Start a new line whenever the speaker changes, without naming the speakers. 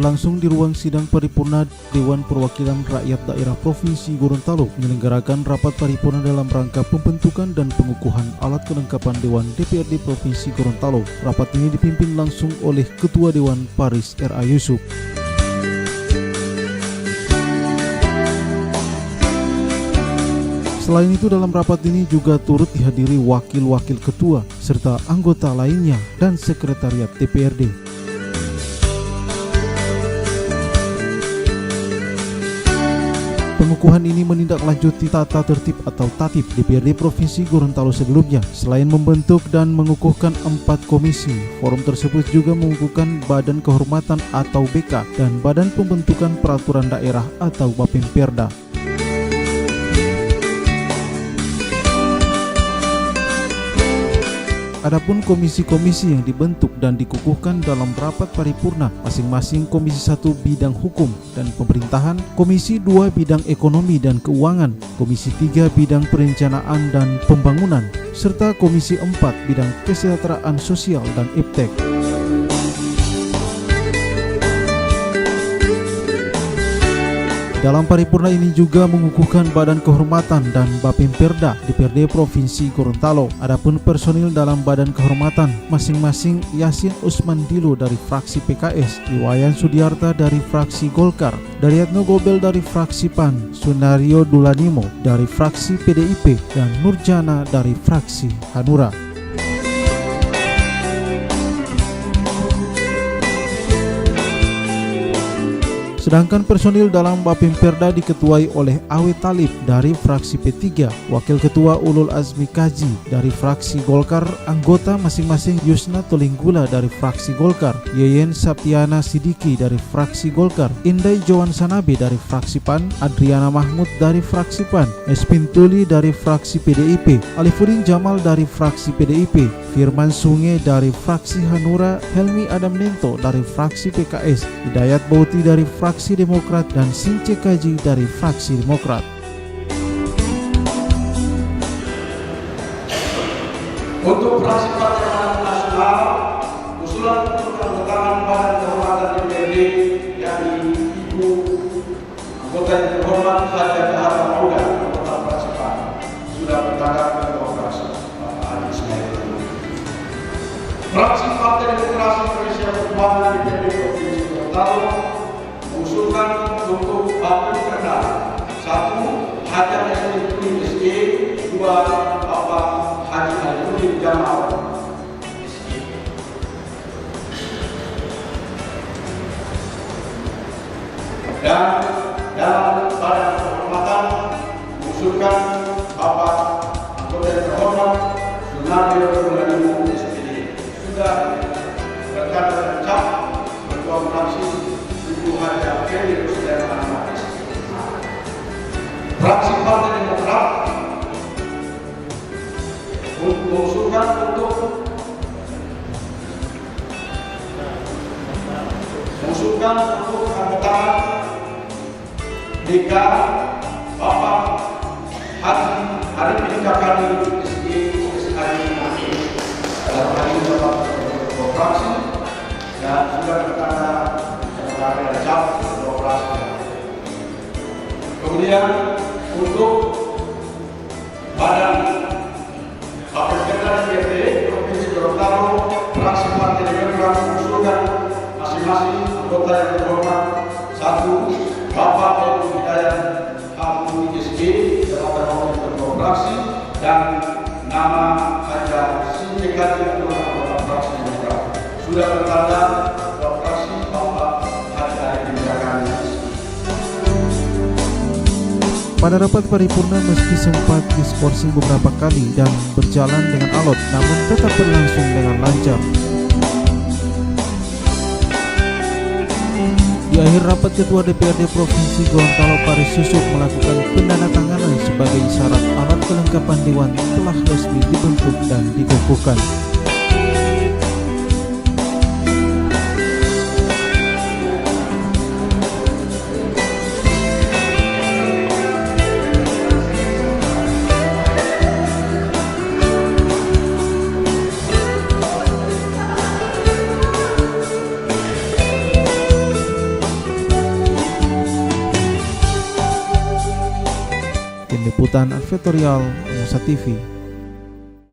berlangsung di ruang sidang paripurna Dewan Perwakilan Rakyat Daerah Provinsi Gorontalo menyelenggarakan rapat paripurna dalam rangka pembentukan dan pengukuhan alat kelengkapan Dewan DPRD Provinsi Gorontalo. Rapat ini dipimpin langsung oleh Ketua Dewan Paris R.A. Yusuf. Selain itu, dalam rapat ini juga turut dihadiri wakil-wakil ketua serta anggota lainnya dan sekretariat DPRD. Pengukuhan ini menindaklanjuti tata tertib atau tatip DPRD Provinsi Gorontalo sebelumnya. Selain membentuk dan mengukuhkan 4 komisi, forum tersebut juga mengukuhkan Badan Kehormatan atau BK dan Badan Pembentukan Peraturan Daerah atau Bapemperda. Adapun komisi-komisi yang dibentuk dan dikukuhkan dalam rapat paripurna, masing-masing Komisi 1 bidang hukum dan pemerintahan, Komisi 2 bidang ekonomi dan keuangan, Komisi 3 bidang perencanaan dan pembangunan, serta Komisi 4 bidang kesejahteraan sosial dan iptek. Dalam paripurna ini juga mengukuhkan Badan Kehormatan dan Bapemperda DPRD Provinsi Gorontalo. Adapun personil dalam Badan Kehormatan masing-masing Yasin Usman Dilo dari fraksi PKS, Iwayan Sudiarta dari fraksi Golkar, Daryatno Gobel dari fraksi PAN, Sunario Dulanimo dari fraksi PDIP, dan Nurjana dari fraksi Hanura. Sedangkan personil dalam Bapemperda diketuai oleh Awe Talib dari fraksi P3, Wakil Ketua Ulul Azmi Kaji dari fraksi Golkar, anggota masing-masing Yusna Tolinggula dari fraksi Golkar, Yeyen Saptiana Sidiki dari fraksi Golkar, Indai Jowan Sanabe dari fraksi PAN, Adriana Mahmud dari fraksi PAN, Espintuli dari fraksi PDIP, Alifuddin Jamal dari fraksi PDIP, Firman Sunge dari fraksi Hanura, Helmi Adam Nento dari fraksi PKS, Hidayat Bauti dari fraksi Demokrat, dan Since Kaji dari fraksi Demokrat.
Untuk fraksi Partai Amanat Nasional, usulan untuk keanggotaan Badan Kehormatan DPRD yakni Ibu anggota yang terhormat Haja Jahara Mauda, anggota fraksi PAN, sudah bertanggal ketua fraksi Bapak Ali Ismail. Fraksi Partai Demokrasi Indonesia Perjuangan DPRD Provinsi Gorontalo mengusulkan untuk Bapemperda 1. Haja Espintuli SG, 2. Bapak Haji Alifuddin Jamal SG. Dan dalam Badan Kehormatan mengusulkan Bapak anggota yang terhormat Sunario Dulanimo SPD. Sudah berkata cap Ketua Fraksi Ibu Haja Feli Rusdan Ahmad SPD. Fraksi Partai Demokrat mengusulkan untuk keanggotaan DK Bapak Haji Arifin Kakani SG SAD dalam hal ini Bapak Ketua Fraksi dan sudah bertanda dan cap Ketua Fraksi. Kemudian untuk Badan Bapemperda DPRD Provinsi Gorontalo, fraksi Partai Demokrat mengusulkan masing-masing anggota yang terhormat 1. Bapak Ebu Hidayat Hamdi SG jabatan wakil ketua fraksi, dan nama Haja Since Kaji anggota fraksi Demokrat. Sudah bertanda ketua fraksi Bapak Haji Arifin Kakani.
Pada rapat paripurna, meski sempat diskorsi beberapa kali dan berjalan dengan alot, namun tetap berlangsung dengan lancar. Di akhir rapat, Ketua DPRD Provinsi Gorontalo Paris Yusuf melakukan penandatanganan sebagai syarat alat kelengkapan Dewan telah resmi dibentuk dan dikukuhkan. Tim Liputan Advertorial Nusa TV.